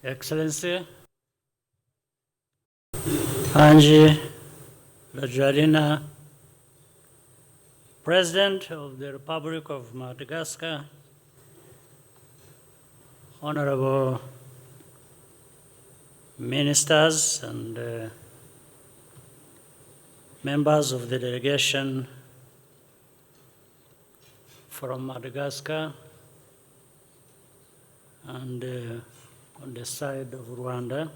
Excellency, Andry, Rajoelina, President of the Republic of Madagascar, honorable ministers and members of the delegation from Madagascar and on the side of Rwanda,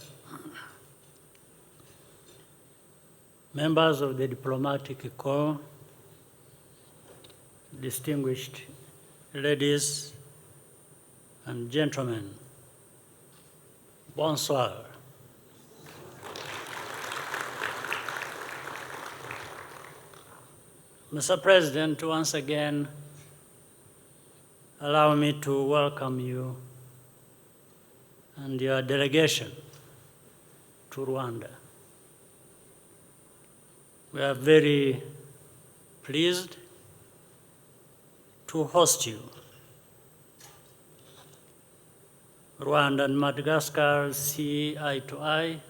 members of the diplomatic corps, distinguished ladies and gentlemen, bonsoir. Mr. President, once again, allow me to welcome you and your delegation to Rwanda. We are very pleased to host you. Rwanda and Madagascar see eye to eye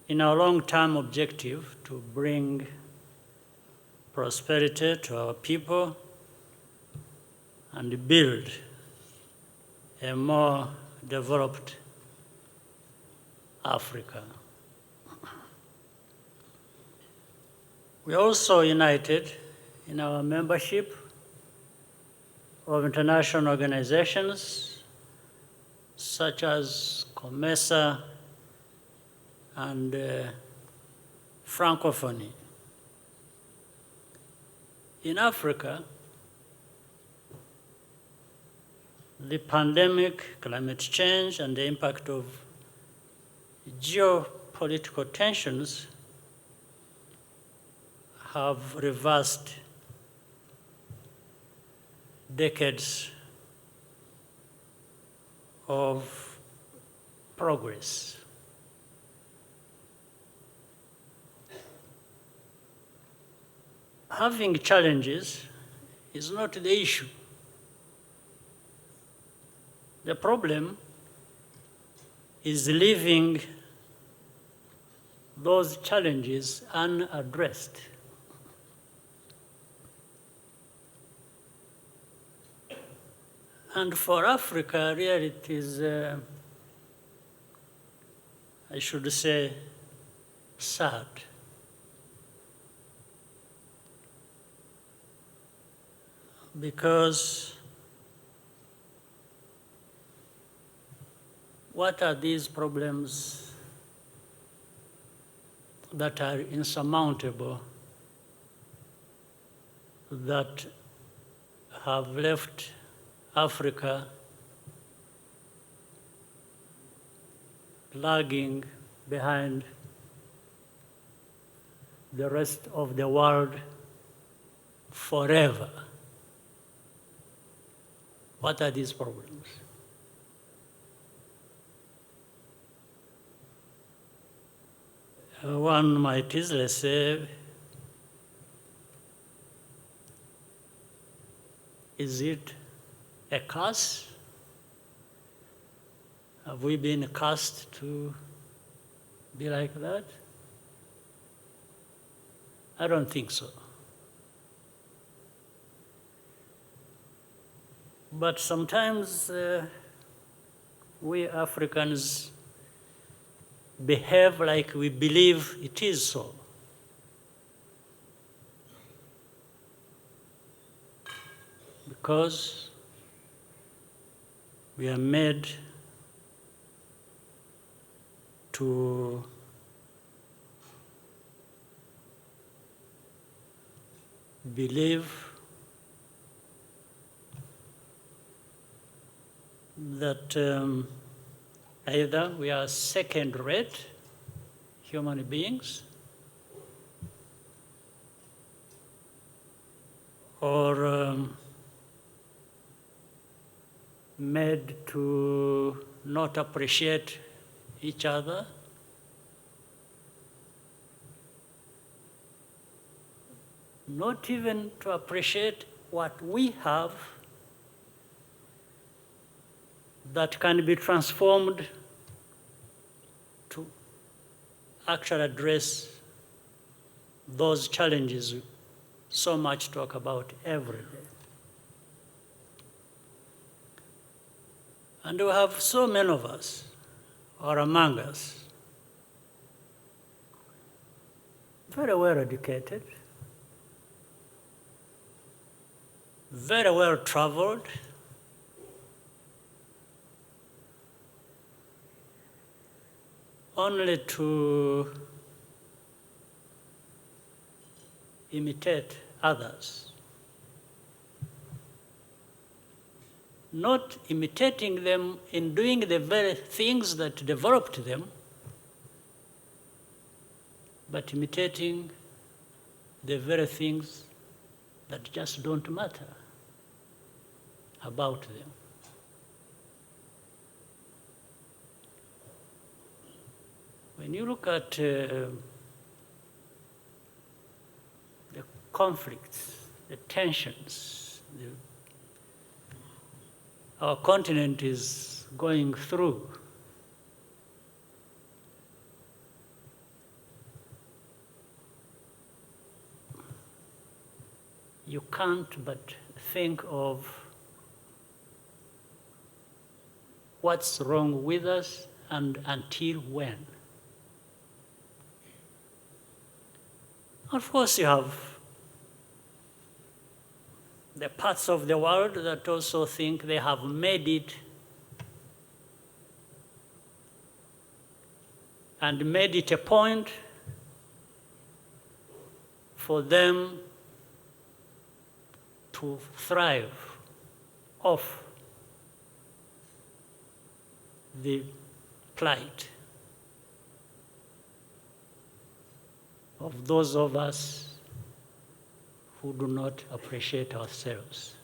in our long-term objective to bring prosperity to our people and build a more developed Africa. We are also united in our membership of international organizations such as COMESA and Francophonie. In Africa, the pandemic, climate change, and the impact of geopolitical tensions have reversed decades of progress. Having challenges is not the issue. The problem is leaving those challenges unaddressed. And for Africa, really, it is, I should say, sad. Because what are these problems that are insurmountable, that have left Africa lagging behind the rest of the world forever? What are these problems? One might easily say, is it a curse? Have we been cursed to be like that? I don't think so. But sometimes we Africans behave like we believe it is so. Because we are made to believe that either we are second-rate human beings or made to not appreciate each other, not even to appreciate what we have, that can be transformed to actually address those challenges we so much talk about every day. And we have so many of us, or among us, very well educated, very well traveled, only to imitate others, not imitating them in doing the very things that developed them, but imitating the very things that just don't matter about them. When you look at the conflicts, the tensions our continent is going through, you can't but think of what's wrong with us and until when. Of course, you have the parts of the world that also think they have made it and made it a point for them to thrive off the plight of those of us who do not appreciate ourselves,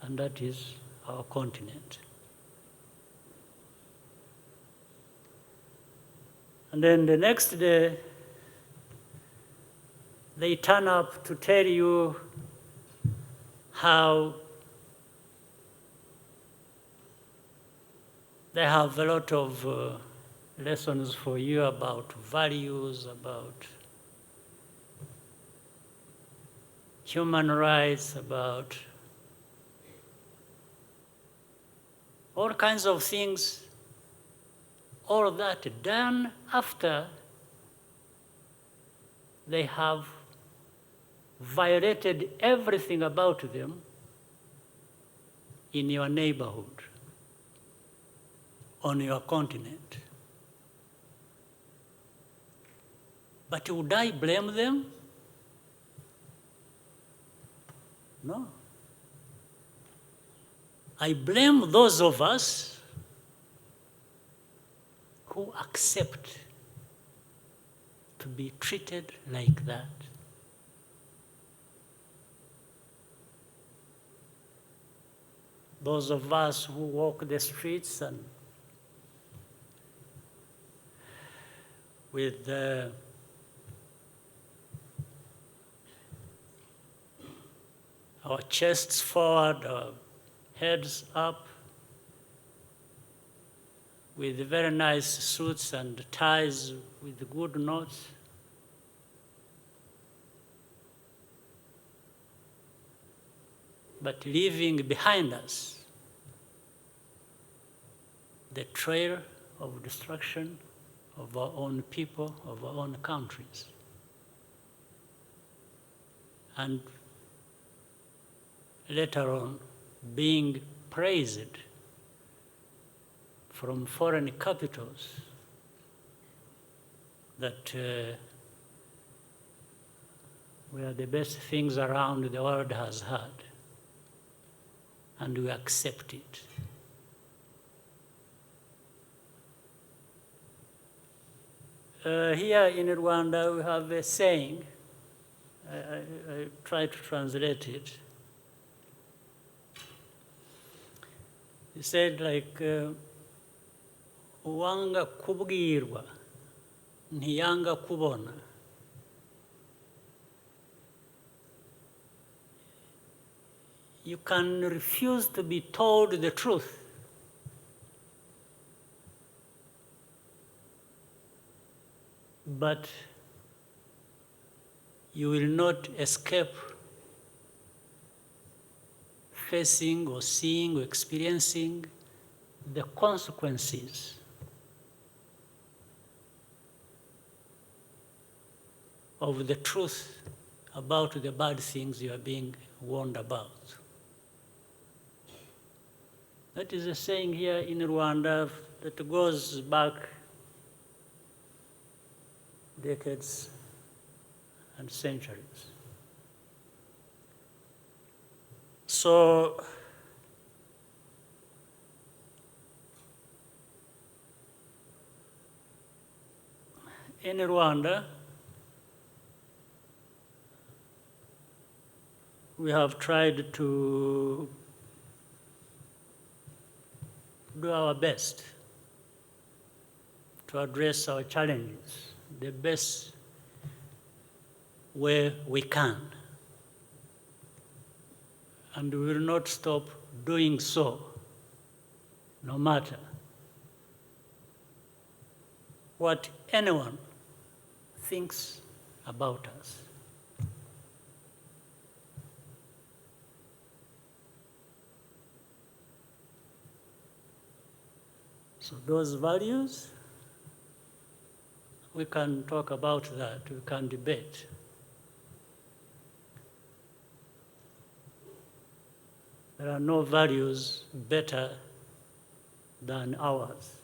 and that is our continent. And then the next day, they turn up to tell you how they have a lot of lessons for you about values, about human rights, about all kinds of things, all of that done after they have violated everything about them in your neighborhood, on your continent. But would I blame them? No. I blame those of us who accept to be treated like that. Those of us who walk the streets and with our chests forward, our heads up, with very nice suits and ties with good knots. But leaving behind us the trail of destruction of our own people, of our own countries. And later on, being praised from foreign capitals that we are the best things around the world has had, and we accept it. Here in Rwanda, we have a saying, I try to translate it. He said, like, uwanga kubwirwa, ntiyanga kubona. You can refuse to be told the truth, but you will not escape facing or seeing or experiencing the consequences of the truth about the bad things you are being warned about. That is a saying here in Rwanda that goes back decades and centuries. So, in Rwanda, we have tried to do our best to address our challenges the best way we can. And we will not stop doing so, no matter what anyone thinks about us. So those values, we can talk about that, we can debate. There are no values better than ours.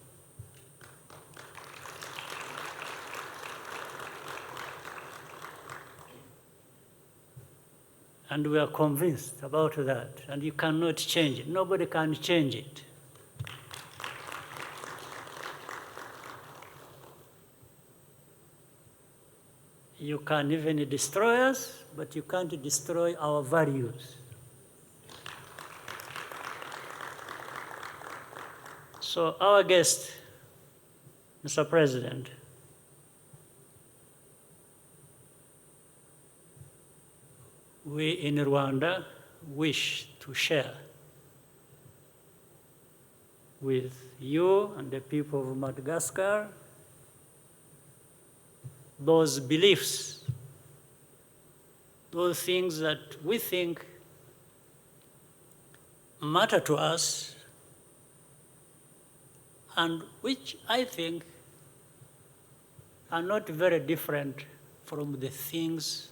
And we are convinced about that, and you cannot change it. Nobody can change it. You can even destroy us, but you can't destroy our values. So our guest, Mr. President, we in Rwanda wish to share with you and the people of Madagascar those beliefs, those things that we think matter to us and which I think are not very different from the things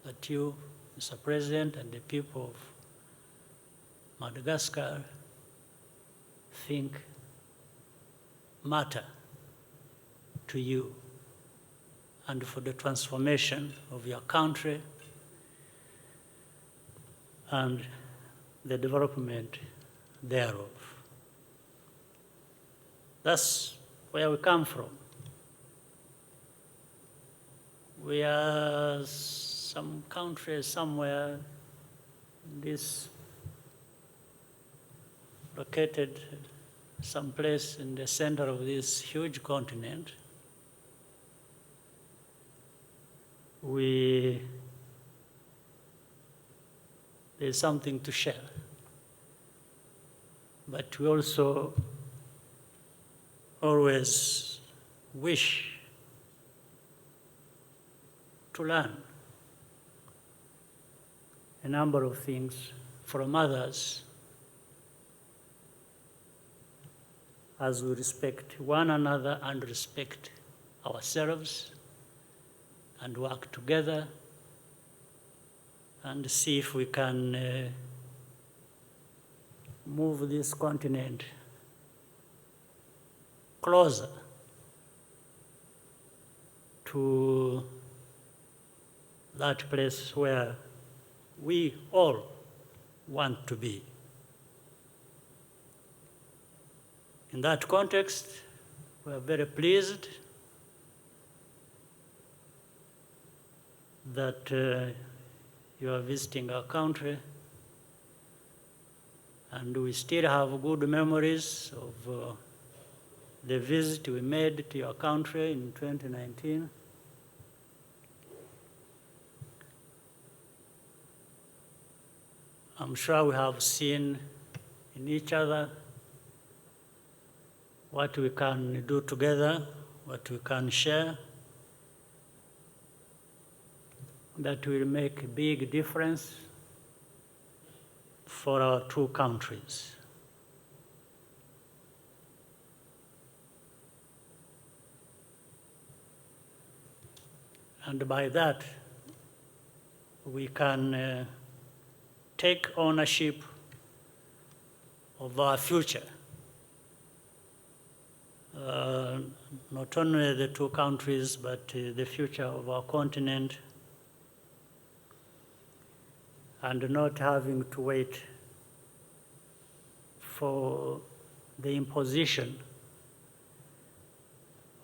that you, Mr. President, and the people of Madagascar think matter to you and for the transformation of your country and the development thereof. That's where we come from. We are some country somewhere, this located someplace in the center of this huge continent. There's something to share. But we also always wish to learn a number of things from others as we respect one another and respect ourselves and work together and see if we can move this continent closer to that place where we all want to be. In that context, we are very pleased that you are visiting our country, and we still have good memories of the visit we made to your country in 2019. I'm sure we have seen in each other what we can do together, what we can share that will make a big difference for our two countries. And by that, we can take ownership of our future. Not only the two countries, but the future of our continent, and not having to wait for the imposition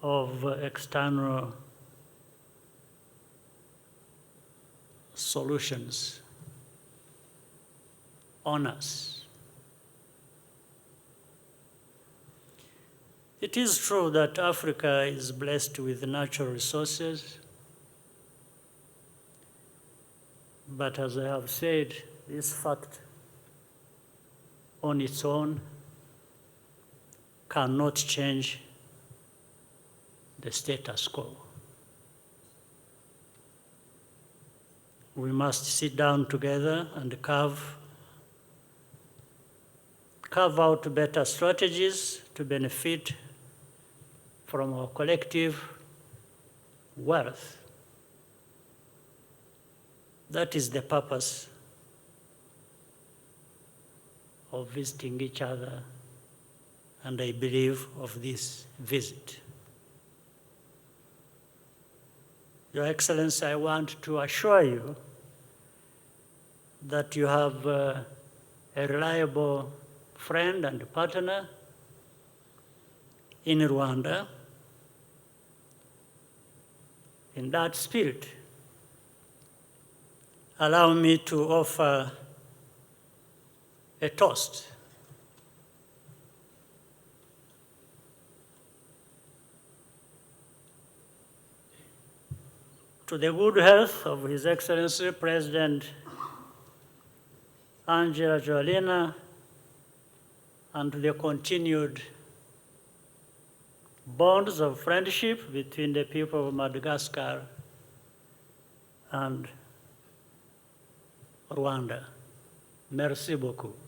of external solutions on us. It is true that Africa is blessed with natural resources, but as I have said, this fact on its own cannot change the status quo. We must sit down together and carve out better strategies to benefit from our collective wealth. That is the purpose of visiting each other, and I believe of this visit. Your Excellency, I want to assure you that you have a reliable friend and partner in Rwanda. In that spirit, allow me to offer a toast to the good health of His Excellency President Andry Rajoelina, and to the continued bonds of friendship between the people of Madagascar and Rwanda. Merci beaucoup.